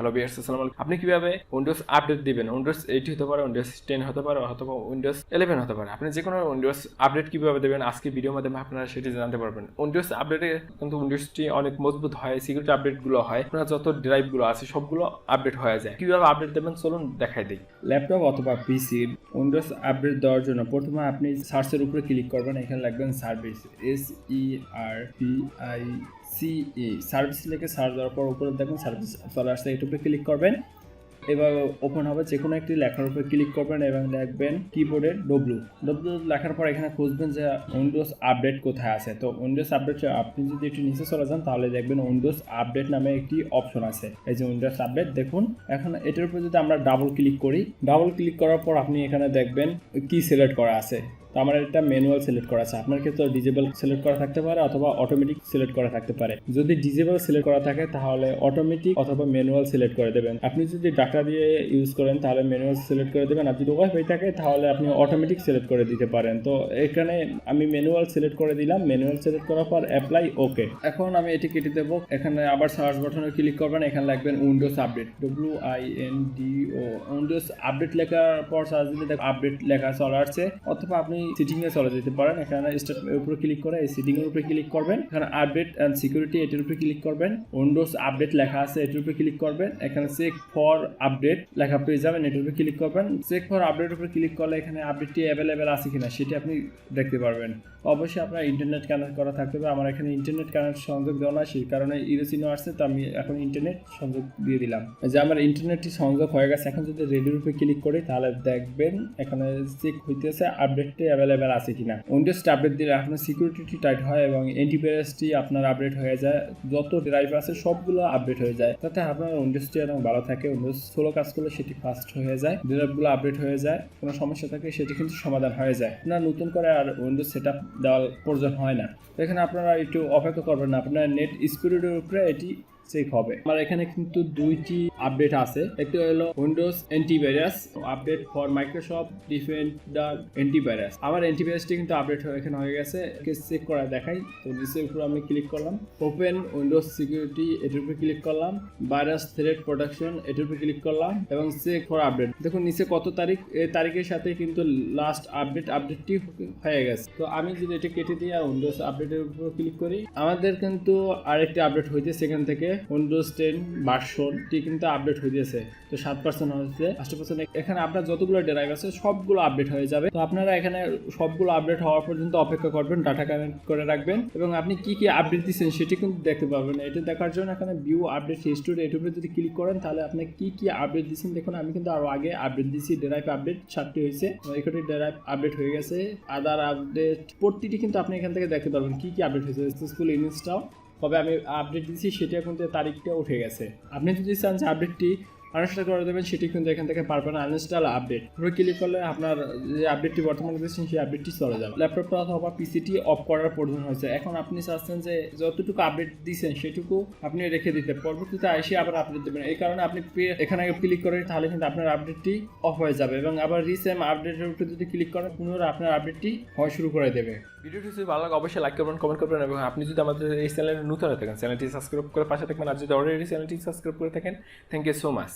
Hello viewers, আসসালামু আলাইকুম। আপনি কিভাবে উইন্ডোজ আপডেট দিবেন? উইন্ডোজ 8 হতে পারে, উইন্ডোজ 10 হতে পারে, অথবা উইন্ডোজ 11 হতে পারে। আপনি যে কোনো উইন্ডোজ আপডেট কিভাবে দেবেন আজকে ভিডিওর মাধ্যমে আপনারা সেটি জানতে পারবেন। উইন্ডোজ আপডেটে কিন্তু উইন্ডোজটি অনেক মজবুত হয়, সিকিউরিটি আপডেটগুলো হয়, আপনার যত ড্রাইভগুলো আছে সবগুলো আপডেট হয়ে যায়। কিভাবে আপডেট দেবেন চলুন দেখাই দিই। ল্যাপটপ অথবা পিসির উইন্ডোজ আপডেট দেওয়ার জন্য প্রথমে আপনি সার্চের উপরে ক্লিক করবেন। এখানে লিখবেন সার্ভিস, SERVICE, সার্ভিস লিখে সার্চ দেওয়ার পর উপরে দেখবেন সার্ভিস চলে আসছে, এটার উপরে ক্লিক করবেন। এবার ওপেন হবে, যে কোনো একটি লেখার উপরে ক্লিক করবেন এবং লিখবেন কিবোর্ডের ডব্লিউ লেখার পর এখানে খুঁজবেন যে উইন্ডোজ আপডেট কোথায় আছে। তো উইন্ডোজ আপডেট আপনি যদি একটু নিচে চলে যান তাহলে দেখবেন উইন্ডোজ আপডেট নামে একটি অপশন আছে, এই যে উইন্ডোজ আপডেট দেখুন। এখন এটার উপরে যদি আমরা ডাবল ক্লিক করি, ডাবল ক্লিক করার পর আপনি এখানে দেখবেন কি সিলেক্ট করা আছে। তো আমার এটা ম্যানুয়াল সিলেক্ট করা আছে, আপনার ক্ষেত্রে ডিজেবল সিলেক্ট করা থাকতে পারে অথবা অটোমেটিক সিলেক্ট করা থাকতে পারে। যদি ডিজেবল সিলেক্ট করা থাকে তাহলে অটোমেটিক অথবা ম্যানুয়াল সিলেক্ট করে দেবেন। আপনি যদি ডাটা দিয়ে ইউজ করেন তাহলে ম্যানুয়াল সিলেক্ট করে দেবেন, আর যদি ওয়াইফাই থাকে তাহলে আপনি অটোমেটিক সিলেক্ট করে দিতে পারেন। তো এখানে আমি ম্যানুয়াল সিলেক্ট করে দিলাম, ম্যানুয়াল সিলেক্ট করার পর অ্যাপ্লাই ওকে। এখন আমি এটি কেটে দেবো। এখানে আবার সার্চ বাটনে ক্লিক করবেন, এখানে লিখবেন Windows update, WINDO, Windows update লেখার পর সার্চ দিলে আপডেট লেখা চলে আসছে। অথবা আপনি সেটিং এ চলে যেতে পারেন, এখানে স্টার্ট এর উপরে ক্লিক করে এই সেটিং এর উপরে ক্লিক করবেন। এখানে আপডেট এন্ড সিকিউরিটি এটার উপরে ক্লিক করবেন, উইন্ডোজ আপডেট লেখা আছে এটার উপরে ক্লিক করবেন। এখানে চেক ফর আপডেট লেখা পেয়ে যাবেন, এটার উপরে ক্লিক করবেন। চেক ফর আপডেটের উপরে ক্লিক করলে এখানে আপডেটটি অ্যাভেলেবেল আছে কিনা সেটি আপনি দেখতে পারবেন। অবশ্যই আপনার ইন্টারনেট কানেক্ট করা থাকতে হবে। আমার এখানে ইন্টারনেট কানেক্ট সংযোগ দেওয়া না, সেই কারণে ইরোচিনো আসছে, তো আমি এখন ইন্টারনেট সংযোগ দিয়ে দিলাম। যে আমার ইন্টারনেটটি সংযোগ হয়ে গেছে। এখন যদি রেডির উপরে ক্লিক করি তাহলে দেখবেন এখানে চেক হইতেছে আপডেটটি অ্যাভেলেবেল আছে কিনা। উইন্ডোজ আপডেট দিলে আপনার সিকিউরিটি টাইট হয় এবং অ্যান্টিভাইরাসটি আপনার আপডেট হয়ে যায়, যত ড্রাইভ আছে সবগুলো আপডেট হয়ে যায়, তাতে আপনার উইন্ডোজটি অনেক ভালো থাকে। উইন্ডোজ স্লো কাজ করলে সেটি ফাস্ট হয়ে যায়, ড্রাইভগুলো আপডেট হয়ে যায়, কোনো সমস্যা থাকে সেটি কিন্তু সমাধান হয়ে যায়। আপনার নতুন করে আর উইন্ডোজ সেটআপ দেওয়ার প্রয়োজন হয় না। এখানে আপনারা একটু অপেক্ষা করবেন না, আপনার নেট স্পিডের উপরে এটি চেক হবে। আমার এখানে কিন্তু দুইটি আপডেট আছে, একটি হলো Windows antivirus update for Microsoft defender antivirus. আমার অ্যান্টিভাইরাসটি কিন্তু আপডেট এখানে হয়ে গেছে, চেক করা দেখাই। তো নিচের উপরে আমি ক্লিক করলাম, ওপেন উইন্ডোজ সিকিউরিটি এটার উপরে ক্লিক করলাম, ভাইরাস থ্রেট প্রোটেকশন এটার উপরে ক্লিক করলাম এবং চেক ফর আপডেট। দেখুন নিচে কত তারিখ, এই তারিখের সাথে কিন্তু লাস্ট আপডেটটি হয়ে গেছে। তো আমি যদি এটা কেটে দিয়ে উইন্ডোজ আপডেটের উপর ক্লিক করি, আমাদের কিন্তু আরেকটি আপডেট হইতেছে সেখান থেকে উইন্ডোজ 10 ভার্সনটি কিন্তু আপডেট হয়ে গেছে। তো 7% হচ্ছে, 8% এখানে আপনার যতগুলো ড্রাইভ আছে সবগুলো আপডেট হয়ে যাবে। তো আপনারা এখানে সবগুলো আপডেট হওয়ার পর্যন্ত অপেক্ষা করবেন, ডাটা কানেক্ট করে রাখবেন এবং আপনি কি কি আপডেট দিচ্ছেন সেটি কিন্তু দেখতে পাবেন। এটা দেখার জন্য এখানে ভিউ আপডেট হিস্টোরি এর উপরে যদি ক্লিক করেন তাহলে আপনি কি কি আপডেট দিচ্ছেন দেখুন। আমি কিন্তু আরো আগে আপডেট দিয়েছি, ড্রাইভ আপডেট 7টি হয়েছে, এখানে ড্রাইভ আপডেট হয়ে গেছে, আদার আপডেট প্রতিটি কিন্তু আপনি এখান থেকে দেখতে পারবেন কি কি আপডেট হয়েছে। সাকসেসফুল ইনস্টল কবে আমি আপডেট দিচ্ছি সেটা কিন্তু তারিখটা উঠে গেছে। আপনি যদি চান যে আপডেটটি আনইনস্টল করে দেবেন সেটি কিন্তু এখান থেকে পারবেন। আনইনস্টল আপডেট উপরে ক্লিক করলে আপনার যে আপডেটটি বর্তমানে দিচ্ছেন সেই আপডেটটি চলে যাবে। ল্যাপটপটা অথবা পিসিটি অফ করার প্রয়োজন হয়েছে। এখন আপনি চাচ্ছেন যে যতটুকু আপডেট দিচ্ছেন সেটুকু আপনি রেখে দিতে, পরবর্তীতে এসে আবার আপডেট দেবেন। এই কারণে আপনি এখানে ক্লিক করেন তাহলে কিন্তু আপনার আপডেটটি অফ হয়ে যাবে এবং আবার রিসেম আপডেটের উপরে যদি ক্লিক করেন পুনরায় আপনার আপডেটটি হওয়া শুরু করে দেবে। ভিডিওটি যদি ভালো লাগে অবশ্যই লাইক করবেন, কমেন্ট করবেন এবং আপনি যদি আমাদের এই চ্যানেলে নতুন হয়ে থাকেন চ্যানেলটি সাবস্ক্রাইব করে পাশে থাকবেন, আর যদি অলরেডি চ্যানেলটি সাবস্ক্রাইব করে থাকেন থ্যাংক ইউ সো মাচ।